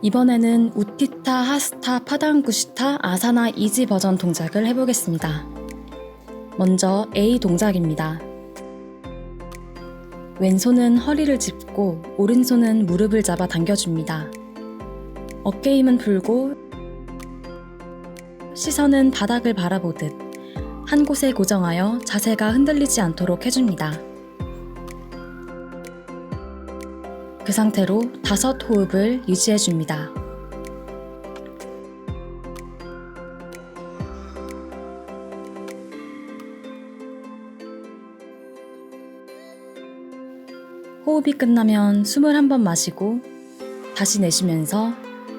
이번에는 우티타, 하스타, 파당구시타, 아사나 이지 버전 동작을 해보겠습니다. 먼저 A 동작입니다. 왼손은 허리를 짚고 오른손은 무릎을 잡아 당겨줍니다. 어깨 힘은 풀고 시선은 바닥을 바라보듯 한 곳에 고정하여 자세가 흔들리지 않도록 해줍니다. 그 상태로 5호흡을 유지해줍니다. 호흡이 끝나면 숨을 한번 마시고 다시 내쉬면서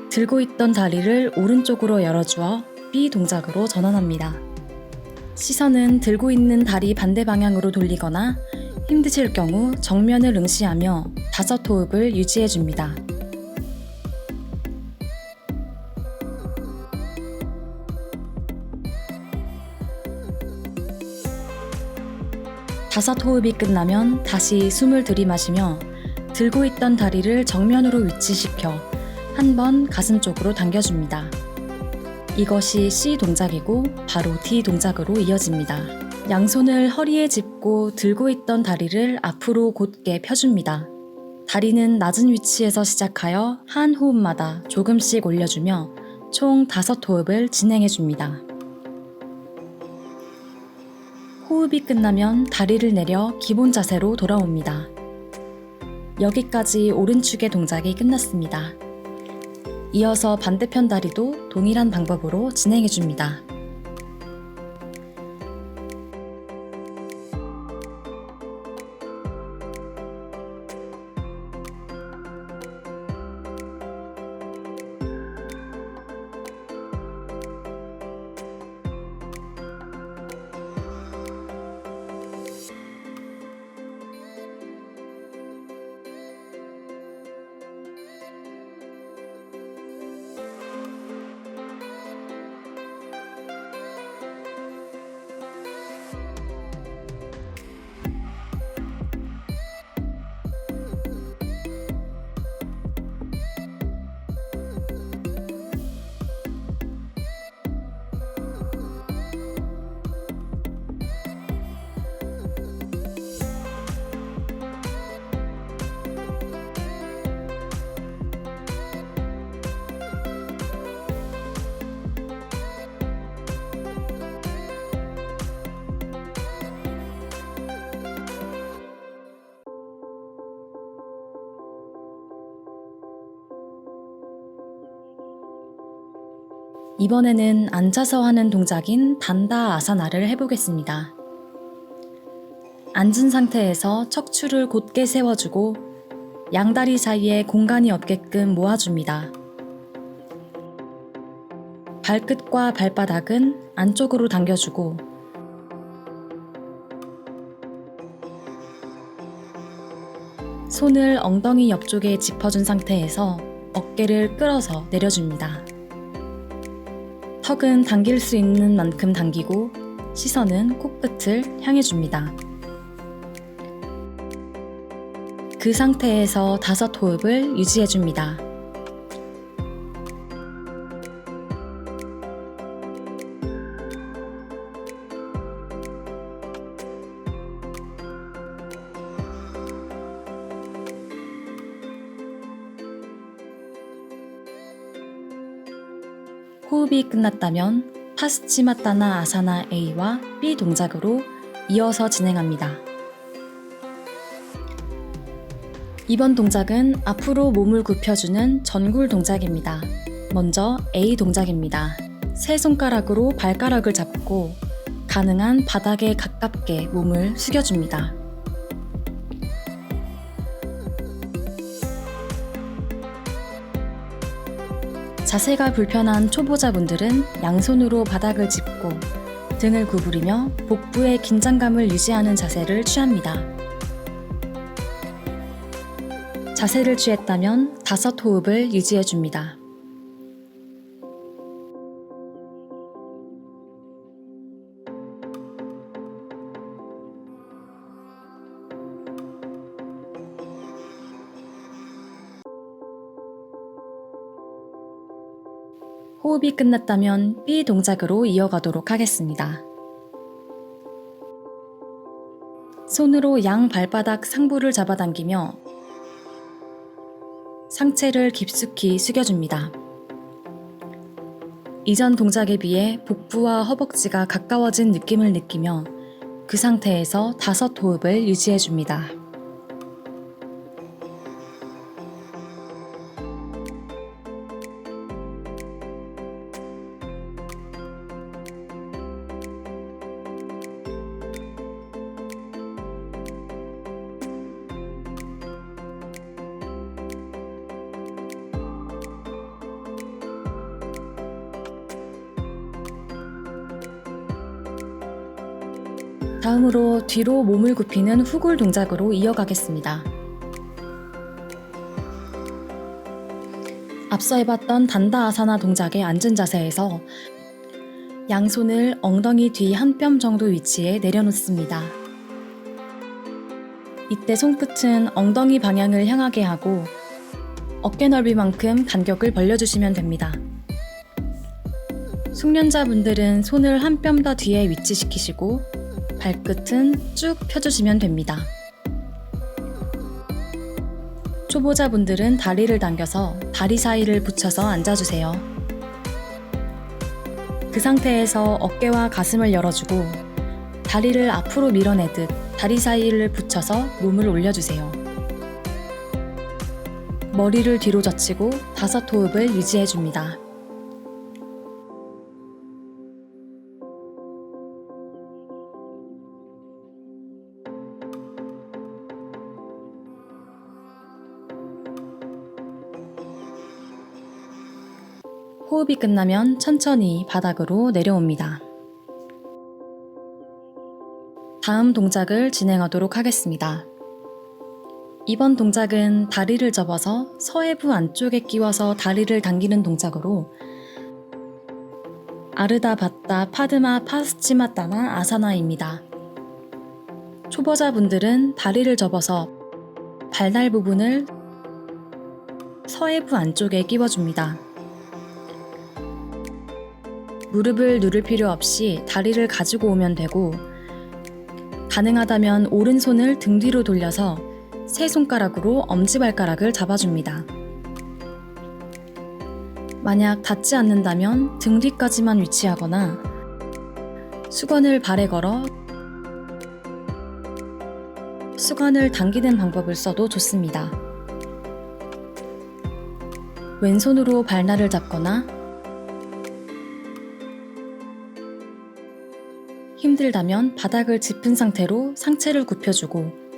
들고 있던 다리를 오른쪽으로 열어주어 B 동작으로 전환합니다. 시선은 들고 있는 다리 반대 방향으로 돌리거나 힘드실 경우 정면을 응시하며 5호흡을 유지해줍니다. 다섯 호흡이 끝나면 다시 숨을 들이마시며 들고 있던 다리를 정면으로 위치시켜 한 번 가슴 쪽으로 당겨줍니다. 이것이 C 동작이고 바로 D 동작으로 이어집니다. 양손을 허리에 짚고 들고 있던 다리를 앞으로 곧게 펴줍니다. 다리는 낮은 위치에서 시작하여 한 호흡마다 조금씩 올려주며 총 5호흡을 진행해줍니다. 호흡이 끝나면 다리를 내려 기본 자세로 돌아옵니다. 여기까지 오른축의 동작이 끝났습니다. 이어서 반대편 다리도 동일한 방법으로 진행해줍니다. 이번에는 앉아서 하는 동작인 단다 아사나를 해보겠습니다. 앉은 상태에서 척추를 곧게 세워주고 양다리 사이에 공간이 없게끔 모아줍니다. 발끝과 발바닥은 안쪽으로 당겨주고 손을 엉덩이 옆쪽에 짚어준 상태에서 어깨를 끌어서 내려줍니다. 턱은 당길 수 있는 만큼 당기고 시선은 코끝을 향해 줍니다. 그 상태에서 5호흡을 유지해 줍니다. 호흡이 끝났다면 파스치마타나 아사나 A와 B 동작으로 이어서 진행합니다. 이번 동작은 앞으로 몸을 굽혀주는 전굴 동작입니다. 먼저 A 동작입니다. 세 손가락으로 발가락을 잡고 가능한 바닥에 가깝게 몸을 숙여줍니다. 자세가 불편한 초보자분들은 양손으로 바닥을 짚고 등을 구부리며 복부의 긴장감을 유지하는 자세를 취합니다. 자세를 취했다면 5호흡을 유지해줍니다. 호흡이 끝났다면 B 동작으로 이어가도록 하겠습니다. 손으로 양 발바닥 상부를 잡아당기며 상체를 깊숙이 숙여줍니다. 이전 동작에 비해 복부와 허벅지가 가까워진 느낌을 느끼며 그 상태에서 5호흡을 유지해줍니다. 다음으로 뒤로 몸을 굽히는 후굴 동작으로 이어가겠습니다. 앞서 해봤던 단다 아사나 동작의 앉은 자세에서 양손을 엉덩이 뒤 한 뼘 정도 위치에 내려놓습니다. 이때 손끝은 엉덩이 방향을 향하게 하고 어깨 넓이만큼 간격을 벌려주시면 됩니다. 숙련자분들은 손을 한 뼘 더 뒤에 위치시키시고 발끝은 쭉 펴주시면 됩니다. 초보자분들은 다리를 당겨서 다리 사이를 붙여서 앉아주세요. 그 상태에서 어깨와 가슴을 열어주고 다리를 앞으로 밀어내듯 다리 사이를 붙여서 몸을 올려주세요. 머리를 뒤로 젖히고 5호흡을 유지해줍니다. 호흡이 끝나면 천천히 바닥으로 내려옵니다. 다음 동작을 진행하도록 하겠습니다. 이번 동작은 다리를 접어서 서해부 안쪽에 끼워서 다리를 당기는 동작으로 아르다 바따 파드마 파스치마따나 아사나입니다. 초보자분들은 다리를 접어서 발날 부분을 서해부 안쪽에 끼워줍니다. 무릎을 누를 필요 없이 다리를 가지고 오면 되고 가능하다면 오른손을 등 뒤로 돌려서 세 손가락으로 엄지발가락을 잡아줍니다. 만약 닿지 않는다면 등 뒤까지만 위치하거나 수건을 발에 걸어 수건을 당기는 방법을 써도 좋습니다. 왼손으로 발날을 잡거나 힘들다면 바닥을 짚은 상태로 상체를 굽혀주고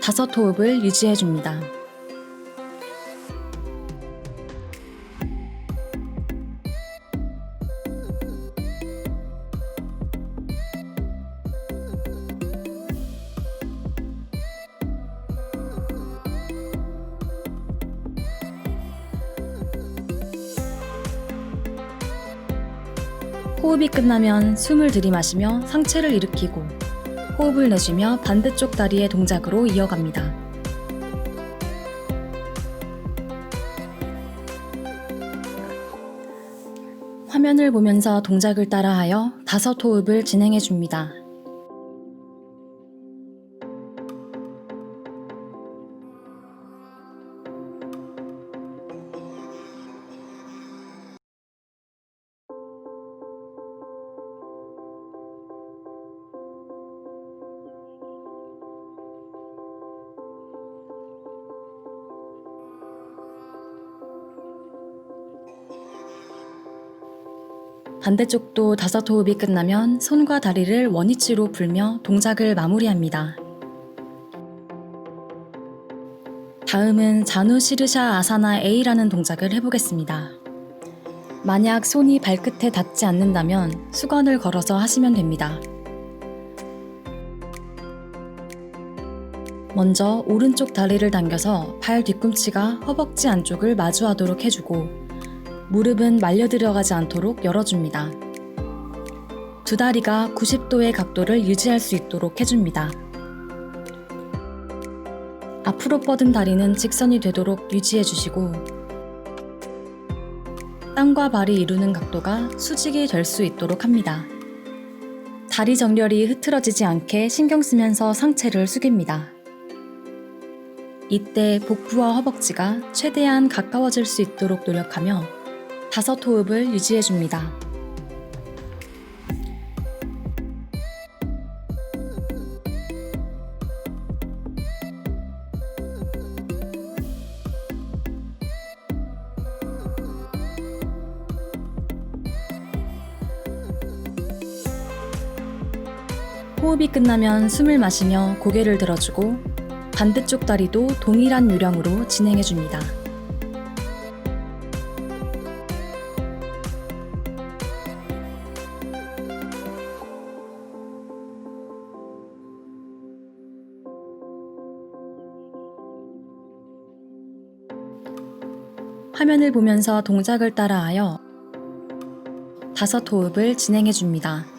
5호흡을 유지해줍니다. 호흡이 끝나면 숨을 들이마시며 상체를 일으키고 호흡을 내쉬며 반대쪽 다리의 동작으로 이어갑니다. 화면을 보면서 동작을 따라하여 5호흡을 진행해줍니다. 반대쪽도 5호흡이 끝나면 손과 다리를 원위치로 풀며 동작을 마무리합니다. 다음은 자누 시르샤 아사나 A라는 동작을 해보겠습니다. 만약 손이 발끝에 닿지 않는다면 수건을 걸어서 하시면 됩니다. 먼저 오른쪽 다리를 당겨서 발 뒤꿈치가 허벅지 안쪽을 마주하도록 해주고 무릎은 말려 들어가지 않도록 열어줍니다. 두 다리가 90도의 각도를 유지할 수 있도록 해줍니다. 앞으로 뻗은 다리는 직선이 되도록 유지해주시고 땅과 발이 이루는 각도가 수직이 될 수 있도록 합니다. 다리 정렬이 흐트러지지 않게 신경 쓰면서 상체를 숙입니다. 이때 복부와 허벅지가 최대한 가까워질 수 있도록 노력하며 5호흡을 유지해줍니다. 호흡이 끝나면 숨을 마시며 고개를 들어주고 반대쪽 다리도 동일한 요령으로 진행해줍니다. 화면을 보면서 동작을 따라하여 5호흡을 진행해줍니다.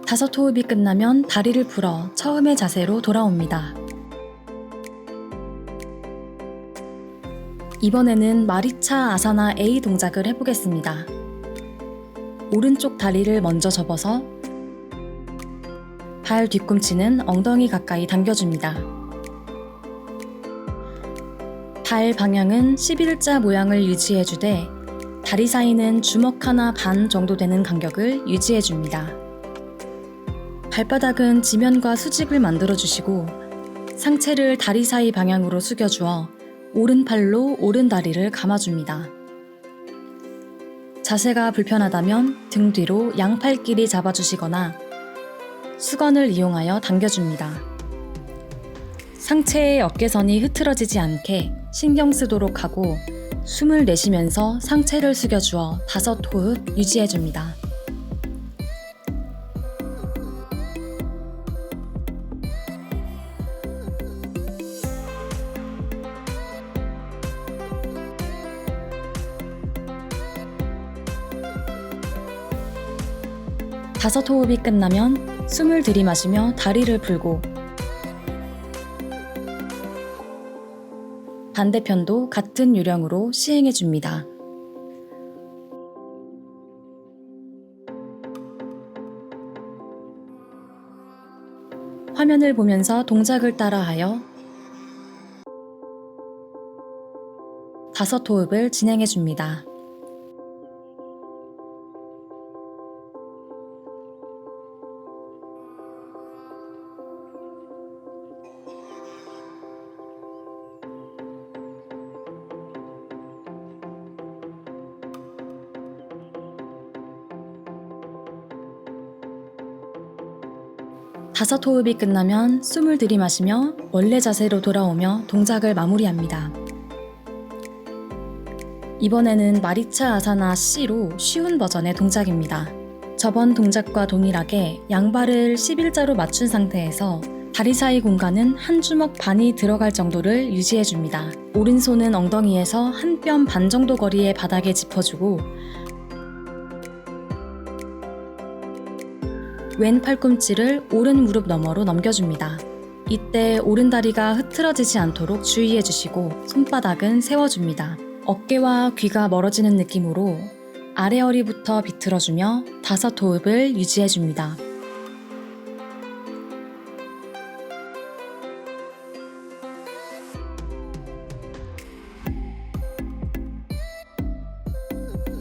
다섯 호흡이 끝나면 다리를 풀어 처음의 자세로 돌아옵니다. 이번에는 마리차 아사나 A 동작을 해보겠습니다. 오른쪽 다리를 먼저 접어서 발 뒤꿈치는 엉덩이 가까이 당겨줍니다. 발 방향은 11자 모양을 유지해주되 다리 사이는 주먹 하나 반 정도 되는 간격을 유지해줍니다. 발바닥은 지면과 수직을 만들어주시고 상체를 다리 사이 방향으로 숙여주어 오른팔로 오른 다리를 감아줍니다. 자세가 불편하다면 등 뒤로 양팔끼리 잡아주시거나 수건을 이용하여 당겨줍니다. 상체의 어깨선이 흐트러지지 않게 신경 쓰도록 하고 숨을 내쉬면서 상체를 숙여주어 5호흡 유지해줍니다. 다섯 호흡이 끝나면 숨을 들이마시며 다리를 풀고 반대편도 같은 요령으로 시행해줍니다. 화면을 보면서 동작을 따라하여 5호흡을 진행해줍니다. 다섯 호흡이 끝나면 숨을 들이마시며 원래 자세로 돌아오며 동작을 마무리합니다. 이번에는 마리차 아사나 C로 쉬운 버전의 동작입니다. 저번 동작과 동일하게 양발을 11자로 맞춘 상태에서 다리 사이 공간은 한 주먹 반이 들어갈 정도를 유지해줍니다. 오른손은 엉덩이에서 한 뼘 반 정도 거리의 바닥에 짚어주고 왼 팔꿈치를 오른 무릎 너머로 넘겨줍니다. 이때 오른 다리가 흐트러지지 않도록 주의해주시고 손바닥은 세워줍니다. 어깨와 귀가 멀어지는 느낌으로 아래 허리부터 비틀어주며 5호흡을 유지해줍니다.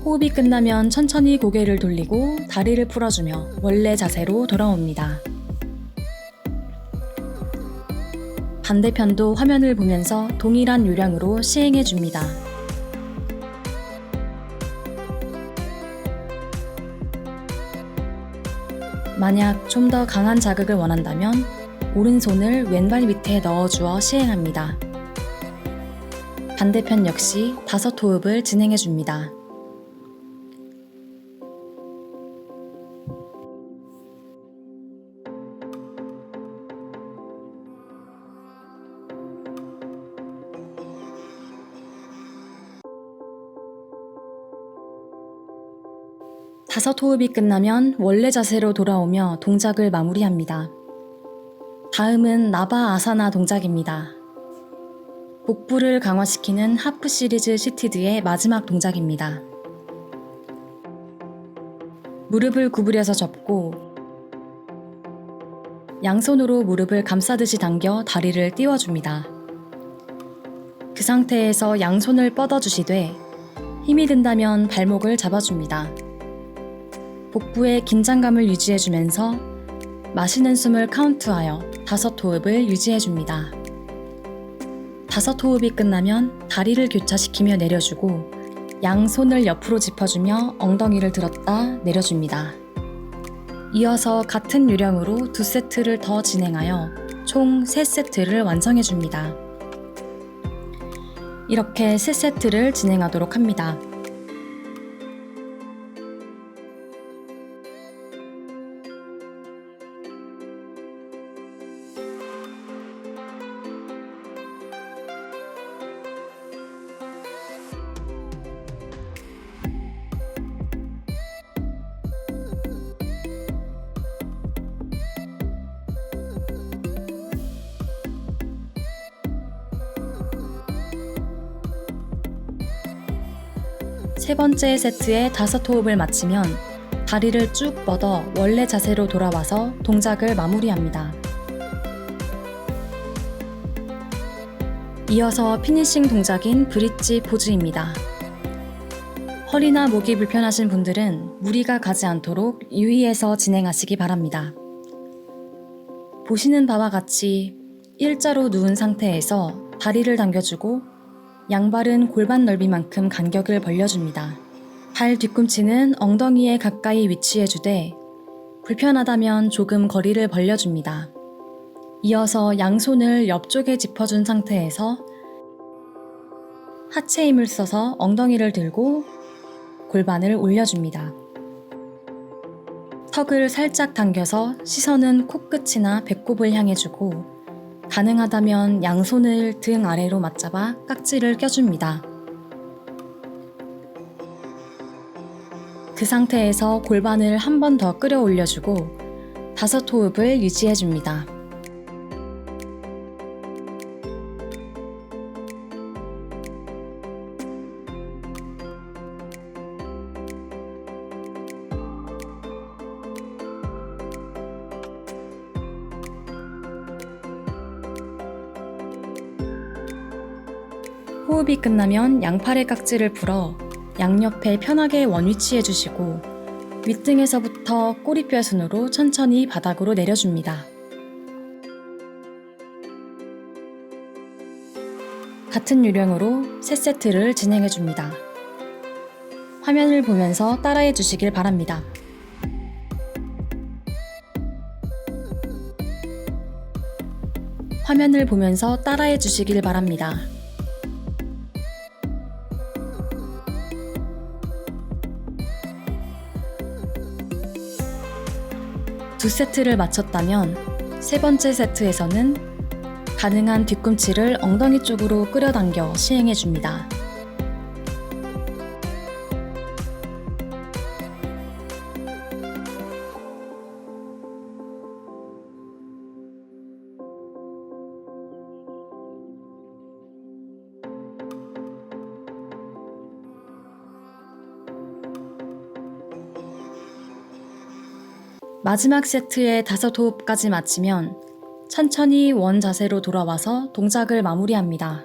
호흡이 끝나면 천천히 고개를 돌리고 다리를 풀어주며 원래 자세로 돌아옵니다. 반대편도 화면을 보면서 동일한 요령으로 시행해줍니다. 만약 좀 더 강한 자극을 원한다면 오른손을 왼발 밑에 넣어주어 시행합니다. 반대편 역시 5호흡을 진행해줍니다. 5 호흡이 끝나면 원래 자세로 돌아오며 동작을 마무리합니다. 다음은 나바 아사나 동작입니다. 복부를 강화시키는 하프 시리즈 시티드의 마지막 동작입니다. 무릎을 구부려서 접고 양손으로 무릎을 감싸듯이 당겨 다리를 띄워줍니다. 그 상태에서 양손을 뻗어주시되 힘이 든다면 발목을 잡아줍니다. 복부의 긴장감을 유지해주면서 마시는 숨을 카운트하여 5 호흡을 유지해줍니다. 5 호흡이 끝나면 다리를 교차시키며 내려주고 양손을 옆으로 짚어주며 엉덩이를 들었다 내려줍니다. 이어서 같은 요령으로 2세트를 더 진행하여 총 3세트를 완성해줍니다. 이렇게 3세트를 진행하도록 합니다. 세 번째 세트의 5 호흡을 마치면 다리를 쭉 뻗어 원래 자세로 돌아와서 동작을 마무리합니다. 이어서 피니싱 동작인 브릿지 포즈입니다. 허리나 목이 불편하신 분들은 무리가 가지 않도록 유의해서 진행하시기 바랍니다. 보시는 바와 같이 일자로 누운 상태에서 다리를 당겨주고 양발은 골반 넓이만큼 간격을 벌려줍니다. 발 뒤꿈치는 엉덩이에 가까이 위치해주되 불편하다면 조금 거리를 벌려줍니다. 이어서 양손을 옆쪽에 짚어준 상태에서 하체 힘을 써서 엉덩이를 들고 골반을 올려줍니다. 턱을 살짝 당겨서 시선은 코끝이나 배꼽을 향해주고 가능하다면 양손을 등 아래로 맞잡아 깍지를 껴줍니다. 그 상태에서 골반을 한 번 더 끌어올려주고 5 호흡을 유지해줍니다. 호흡이 끝나면 양팔의 깍지를 풀어 양옆에 편하게 원위치해 주시고 윗등에서부터 꼬리뼈 순으로 천천히 바닥으로 내려줍니다. 같은 요령으로 3세트를 진행해 줍니다. 화면을 보면서 따라해 주시길 바랍니다. 화면을 보면서 따라해 주시길 바랍니다. 두 세트를 마쳤다면 세 번째 세트에서는 가능한 뒤꿈치를 엉덩이 쪽으로 끌어당겨 시행해줍니다. 마지막 세트의 5 호흡까지 마치면 천천히 원 자세로 돌아와서 동작을 마무리합니다.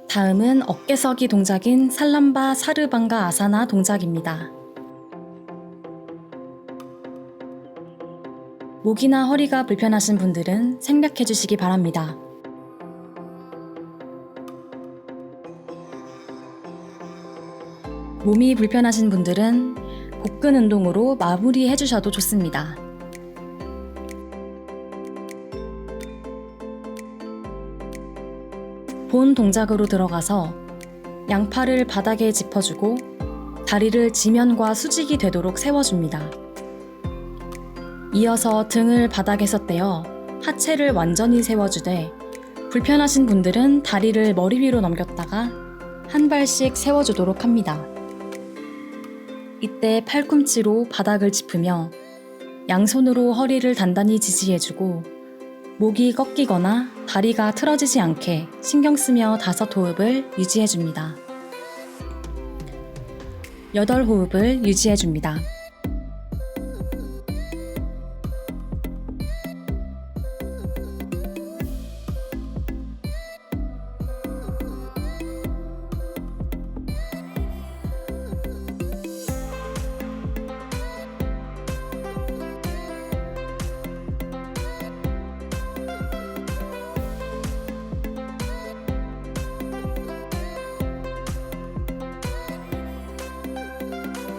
다음은 어깨 서기 동작인 살람바 사르방가 아사나 동작입니다. 목이나 허리가 불편하신 분들은 생략해 주시기 바랍니다. 몸이 불편하신 분들은 복근 운동으로 마무리해 주셔도 좋습니다. 본 동작으로 들어가서 양팔을 바닥에 짚어주고 다리를 지면과 수직이 되도록 세워줍니다. 이어서 등을 바닥에서 떼어 하체를 완전히 세워주되 불편하신 분들은 다리를 머리 위로 넘겼다가 한 발씩 세워주도록 합니다. 이때 팔꿈치로 바닥을 짚으며 양손으로 허리를 단단히 지지해주고 목이 꺾이거나 다리가 틀어지지 않게 신경 쓰며 5호흡을 유지해줍니다. 8호흡을 유지해줍니다.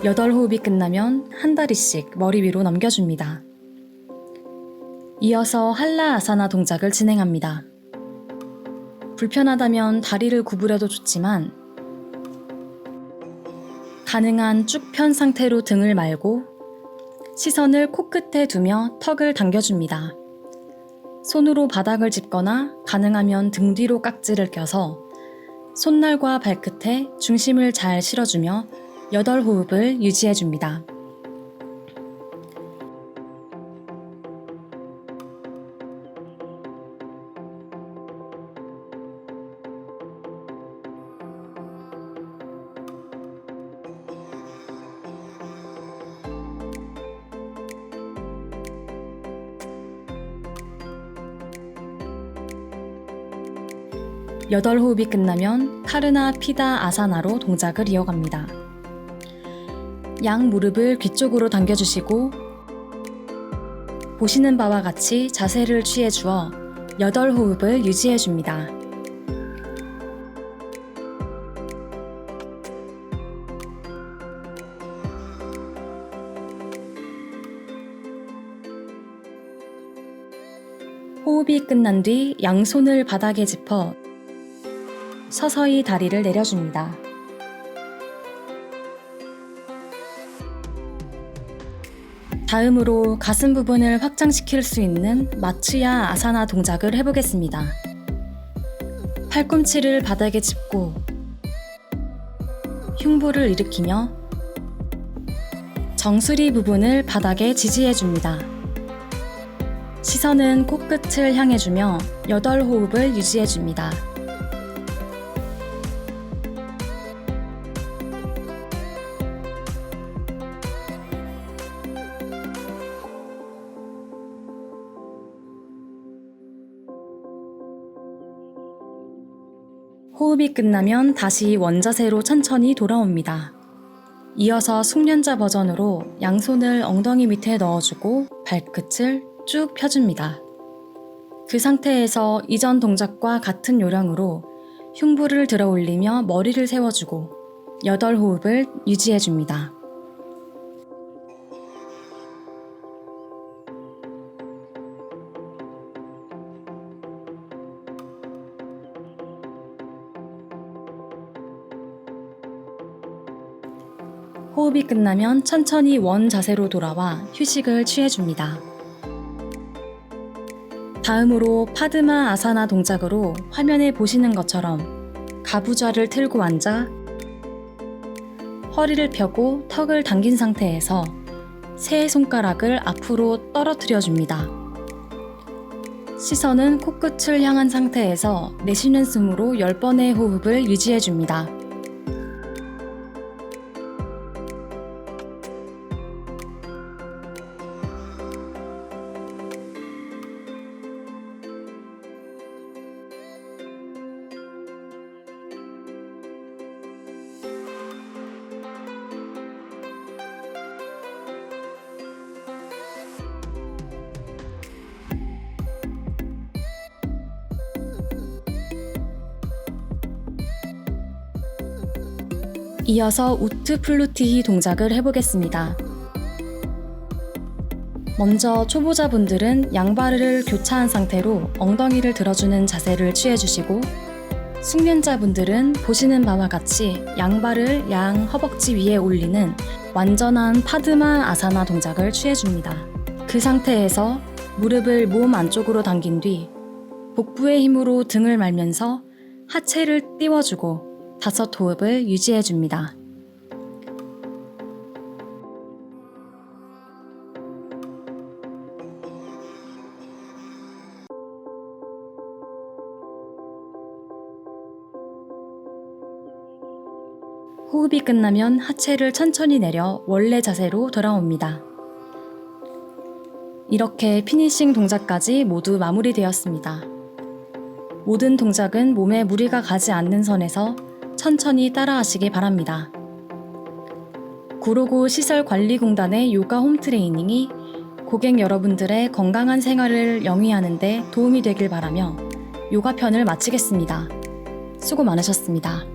여덟 호흡이 끝나면 한 다리씩 머리 위로 넘겨줍니다. 이어서 할라 아사나 동작을 진행합니다. 불편하다면 다리를 구부려도 좋지만 가능한 쭉 편 상태로 등을 말고 시선을 코끝에 두며 턱을 당겨줍니다. 손으로 바닥을 짚거나 가능하면 등 뒤로 깍지를 껴서 손날과 발끝에 중심을 잘 실어주며 8호흡을 유지해줍니다. 여덟 호흡이 끝나면 카르나 피다 아사나로 동작을 이어갑니다. 양 무릎을 귀 쪽으로 당겨주시고 보시는 바와 같이 자세를 취해주어 8호흡을 유지해줍니다. 호흡이 끝난 뒤 양손을 바닥에 짚어 서서히 다리를 내려줍니다. 다음으로 가슴 부분을 확장시킬 수 있는 마츠야 아사나 동작을 해보겠습니다. 팔꿈치를 바닥에 짚고 흉부를 일으키며 정수리 부분을 바닥에 지지해줍니다. 시선은 코끝을 향해주며 8호흡을 유지해줍니다. 호흡이 끝나면 다시 원자세로 천천히 돌아옵니다. 이어서 숙련자 버전으로 양손을 엉덩이 밑에 넣어주고 발끝을 쭉 펴줍니다. 그 상태에서 이전 동작과 같은 요령으로 흉부를 들어 올리며 머리를 세워주고 8호흡을 유지해줍니다. 호흡이 끝나면 천천히 원 자세로 돌아와 휴식을 취해줍니다. 다음으로 파드마 아사나 동작으로 화면에 보시는 것처럼 가부좌를 틀고 앉아 허리를 펴고 턱을 당긴 상태에서 세 손가락을 앞으로 떨어뜨려 줍니다. 시선은 코끝을 향한 상태에서 내쉬는 숨으로 10번의 호흡을 유지해 줍니다. 이어서 우트 플루티히 동작을 해보겠습니다. 먼저 초보자분들은 양발을 교차한 상태로 엉덩이를 들어주는 자세를 취해주시고 숙련자분들은 보시는 바와 같이 양발을 양 허벅지 위에 올리는 완전한 파드마 아사나 동작을 취해줍니다. 그 상태에서 무릎을 몸 안쪽으로 당긴 뒤 복부의 힘으로 등을 말면서 하체를 띄워주고 5호흡을 유지해줍니다. 호흡이 끝나면 하체를 천천히 내려 원래 자세로 돌아옵니다. 이렇게 피니싱 동작까지 모두 마무리되었습니다. 모든 동작은 몸에 무리가 가지 않는 선에서 천천히 따라하시기 바랍니다. 구로구 시설관리공단의 요가 홈트레이닝이 고객 여러분들의 건강한 생활을 영위하는 데 도움이 되길 바라며 요가 편을 마치겠습니다. 수고 많으셨습니다.